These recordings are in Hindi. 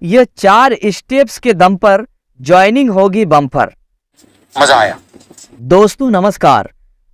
ये 4 स्टेप्स के दम पर ज्वाइनिंग होगी बम्पर। मजा आया। दोस्तों नमस्कार।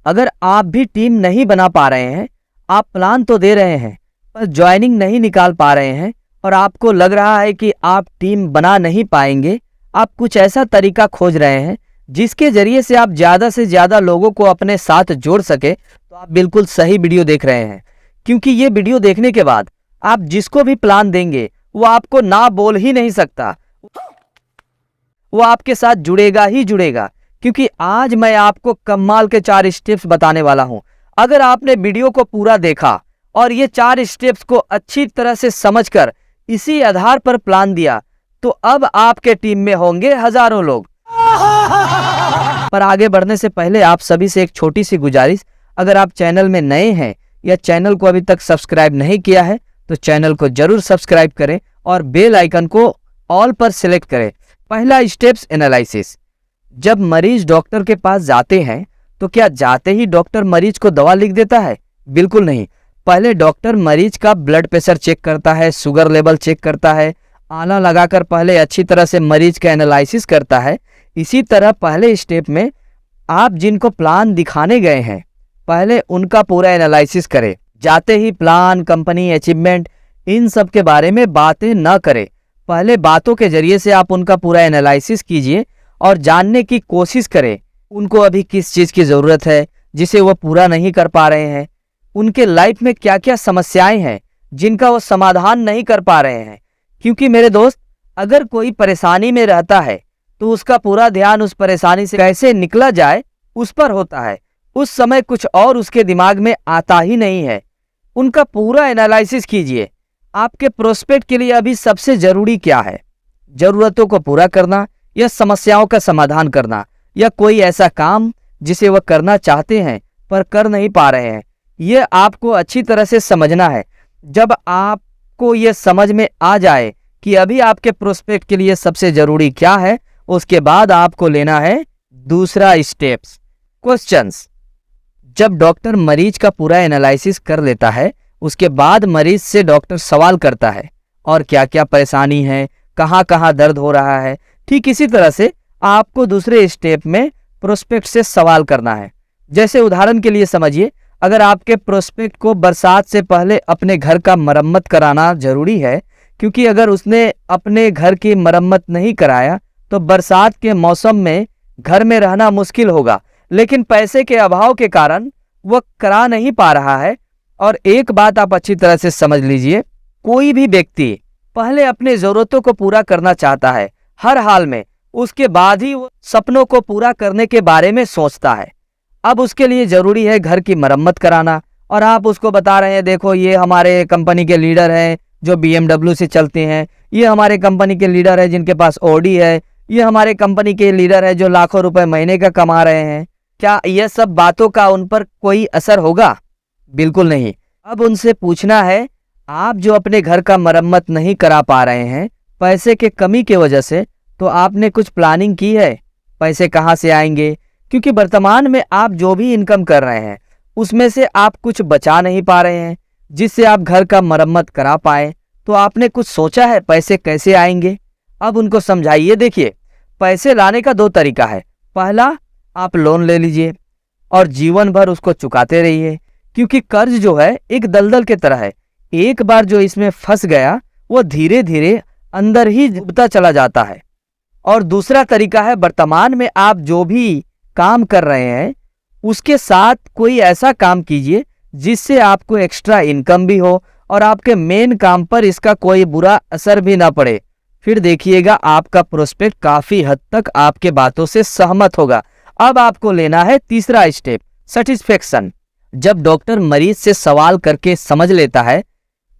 अगर आप भी टीम नहीं बना पा रहे हैं, आप प्लान तो दे रहे हैं पर ज्वाइनिंग नहीं निकाल पा रहे हैं और आपको लग रहा है कि आप टीम बना नहीं पाएंगे, आप कुछ ऐसा तरीका खोज रहे हैं जिसके जरिए से आप ज़्यादा से ज़्यादा लोगों को अपने साथ जोड़ सके, तो आप बिल्कुल सही वीडियो देख रहे हैं। क्योंकि ये वीडियो देखने के बाद आप जिसको भी प्लान देंगे वो आपको ना बोल ही नहीं सकता, वो आपके साथ जुड़ेगा ही जुड़ेगा। क्योंकि आज मैं आपको कमाल के 4 स्टेप्स बताने वाला हूं। अगर आपने वीडियो को पूरा देखा और ये 4 स्टेप्स को अच्छी तरह से समझकर इसी आधार पर प्लान दिया, तो अब आपके टीम में होंगे हजारों लोग। पर आगे बढ़ने से पहले आप सभी से एक छोटी सी गुजारिश, अगर आप चैनल में नए हैं या चैनल को अभी तक सब्सक्राइब नहीं किया है तो चैनल को जरूर सब्सक्राइब करें और बेल आइकन को ऑल पर सिलेक्ट करें। पहला स्टेप्स एनालिसिस। जब मरीज डॉक्टर के पास जाते हैं तो क्या जाते ही डॉक्टर मरीज को दवा लिख देता है? बिल्कुल नहीं। पहले डॉक्टर मरीज का ब्लड प्रेशर चेक करता है, शुगर लेवल चेक करता है, आला लगाकर पहले अच्छी तरह से मरीज का एनालिसिस करता है। इसी तरह पहले स्टेप में आप जिनको प्लान दिखाने गए हैं पहले उनका पूरा एनालिसिस करें। जाते ही प्लान, कंपनी, अचीवमेंट, इन सब के बारे में बातें न करें। पहले बातों के जरिए से आप उनका पूरा एनालिसिस कीजिए और जानने की कोशिश करें उनको अभी किस चीज़ की ज़रूरत है जिसे वो पूरा नहीं कर पा रहे हैं, उनके लाइफ में क्या क्या समस्याएं हैं जिनका वो समाधान नहीं कर पा रहे हैं। क्योंकि मेरे दोस्त, अगर कोई परेशानी में रहता है तो उसका पूरा ध्यान उस परेशानी से कैसे निकला जाए उस पर होता है। उस समय कुछ और उसके दिमाग में आता ही नहीं है। उनका पूरा एनालिसिस कीजिए। आपके प्रोस्पेक्ट के लिए अभी सबसे जरूरी क्या है? जरूरतों को पूरा करना या समस्याओं का समाधान करना, या कोई ऐसा काम जिसे वह करना चाहते हैं पर कर नहीं पा रहे हैं? यह आपको अच्छी तरह से समझना है। जब आपको यह समझ में आ जाए कि अभी आपके प्रोस्पेक्ट के लिए सबसे जरूरी क्या है, उसके बाद आपको लेना है दूसरा स्टेप्स, क्वेश्चंस। जब डॉक्टर मरीज का पूरा एनालिसिस कर लेता है उसके बाद मरीज से डॉक्टर सवाल करता है और क्या क्या परेशानी है, कहाँ कहाँ दर्द हो रहा है। ठीक इसी तरह से आपको दूसरे स्टेप में प्रोस्पेक्ट से सवाल करना है। जैसे उदाहरण के लिए समझिए, अगर आपके प्रोस्पेक्ट को बरसात से पहले अपने घर का मरम्मत कराना जरूरी है, क्योंकि अगर उसने अपने घर की मरम्मत नहीं कराया तो बरसात के मौसम में घर में रहना मुश्किल होगा, लेकिन पैसे के अभाव के कारण वह करा नहीं पा रहा है। और एक बात आप अच्छी तरह से समझ लीजिए, कोई भी व्यक्ति पहले अपने जरूरतों को पूरा करना चाहता है हर हाल में, उसके बाद ही वो सपनों को पूरा करने के बारे में सोचता है। अब उसके लिए जरूरी है घर की मरम्मत कराना, और आप उसको बता रहे हैं देखो ये हमारे कंपनी के लीडर हैं जो BMW से चलते हैं, ये हमारे कंपनी के लीडर है जिनके पास ऑडी है, ये हमारे कंपनी के लीडर है जो लाखों रुपए महीने का कमा रहे हैं। क्या यह सब बातों का उन पर कोई असर होगा? बिल्कुल नहीं। अब उनसे पूछना है, आप जो अपने घर का मरम्मत नहीं करा पा रहे हैं पैसे के कमी की वजह से, तो आपने कुछ प्लानिंग की है? पैसे कहाँ से आएंगे? क्योंकि वर्तमान में आप जो भी इनकम कर रहे हैं उसमें से आप कुछ बचा नहीं पा रहे हैं जिससे आप घर का मरम्मत करा पाए। तो आपने कुछ सोचा है पैसे कैसे आएंगे? अब उनको समझाइए, देखिए पैसे लाने का 2 तरीका है। पहला, आप लोन ले लीजिए और जीवन भर उसको चुकाते रहिए, क्योंकि कर्ज जो है एक दलदल की तरह है। एक बार जो इसमें फंस गया वो धीरे धीरे अंदर ही डूबता चला जाता है। और दूसरा तरीका है, वर्तमान में आप जो भी काम कर रहे हैं उसके साथ कोई ऐसा काम कीजिए जिससे आपको एक्स्ट्रा इनकम भी हो और आपके मेन काम पर इसका कोई बुरा असर भी ना पड़े। फिर देखिएगा आपका प्रोस्पेक्ट काफी हद तक आपके बातों से सहमत होगा। अब आपको लेना है तीसरा स्टेप, सेटिस्फेक्शन। जब डॉक्टर मरीज से सवाल करके समझ लेता है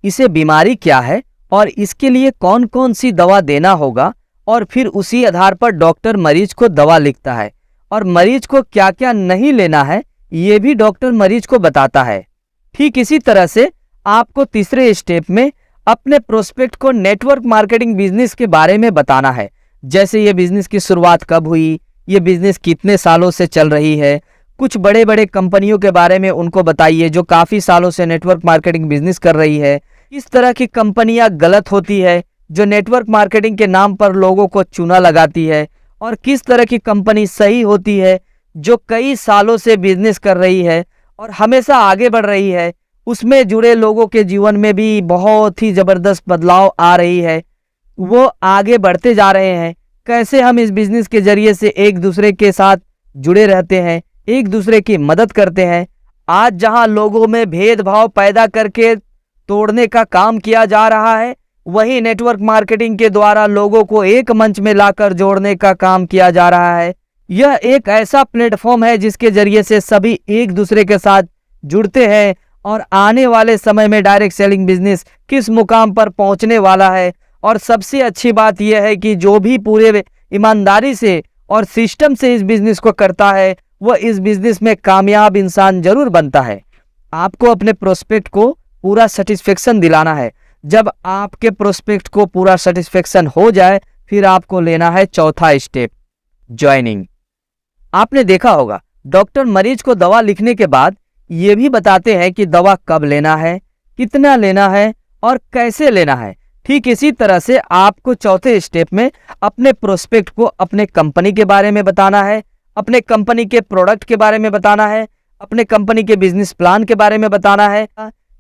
इसे बीमारी क्या है और इसके लिए कौन कौन सी दवा देना होगा, और फिर उसी आधार पर डॉक्टर मरीज को दवा लिखता है और मरीज को क्या क्या नहीं लेना है ये भी डॉक्टर मरीज को बताता है। ठीक इसी तरह से आपको तीसरे स्टेप में अपने प्रोस्पेक्ट को नेटवर्क मार्केटिंग बिजनेस के बारे में बताना है। जैसे ये बिजनेस की शुरुआत कब हुई, ये बिजनेस कितने सालों से चल रही है, कुछ बड़े बड़े कंपनियों के बारे में उनको बताइए जो काफ़ी सालों से नेटवर्क मार्केटिंग बिजनेस कर रही है, किस तरह की कंपनियां गलत होती है, जो नेटवर्क मार्केटिंग के नाम पर लोगों को चूना लगाती है, और किस तरह की कंपनी सही होती है जो कई सालों से बिजनेस कर रही है और हमेशा आगे बढ़ रही है, उसमें जुड़े लोगों के जीवन में भी बहुत ही ज़बरदस्त बदलाव आ रही है, वो आगे बढ़ते जा रहे हैं। कैसे हम इस बिजनेस के जरिए से एक दूसरे के साथ जुड़े रहते हैं, एक दूसरे की मदद करते हैं। आज जहां लोगों में भेदभाव पैदा करके तोड़ने का काम किया जा रहा है, वहीं नेटवर्क मार्केटिंग के द्वारा लोगों को एक मंच में लाकर जोड़ने का काम किया जा रहा है। यह एक ऐसा प्लेटफॉर्म है जिसके जरिए से सभी एक दूसरे के साथ जुड़ते हैं और आने वाले समय में डायरेक्ट सेलिंग बिजनेस किस मुकाम पर पहुंचने वाला है। और सबसे अच्छी बात यह है कि जो भी पूरे ईमानदारी से और सिस्टम से इस बिजनेस को करता है, वह इस बिजनेस में कामयाब इंसान जरूर बनता है। आपको अपने प्रोस्पेक्ट को पूरा सेटिस्फेक्शन दिलाना है। जब आपके प्रोस्पेक्ट को पूरा सेटिस्फेक्शन हो जाए, फिर आपको लेना है चौथा स्टेप, ज्वाइनिंग। आपने देखा होगा डॉक्टर मरीज को दवा लिखने के बाद ये भी बताते हैं कि दवा कब लेना है, कितना लेना है और कैसे लेना है। ठीक इसी तरह से आपको चौथे स्टेप में अपने प्रोस्पेक्ट को अपने कंपनी के बारे में बताना है, अपने कंपनी के प्रोडक्ट के बारे में बताना है, अपने कंपनी के बिजनेस प्लान के बारे में बताना है,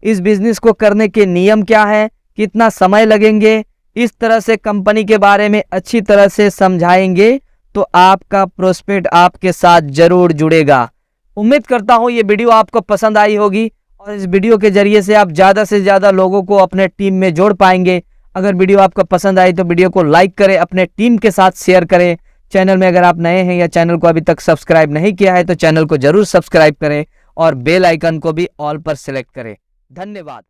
इस बिजनेस को करने के नियम क्या है, कितना समय लगेंगे। इस तरह से कंपनी के बारे में अच्छी तरह से समझाएंगे तो आपका प्रोस्पेक्ट आपके साथ जरूर जुड़ेगा। उम्मीद करता हूँ ये वीडियो आपको पसंद आई होगी और इस वीडियो के जरिए से आप ज़्यादा से ज़्यादा लोगों को अपने टीम में जोड़ पाएंगे। अगर वीडियो आपको पसंद आई तो वीडियो को लाइक करें, अपने टीम के साथ शेयर करें। चैनल में अगर आप नए हैं या चैनल को अभी तक सब्सक्राइब नहीं किया है तो चैनल को जरूर सब्सक्राइब करें और बेल आइकन को भी ऑल पर सिलेक्ट करें। धन्यवाद।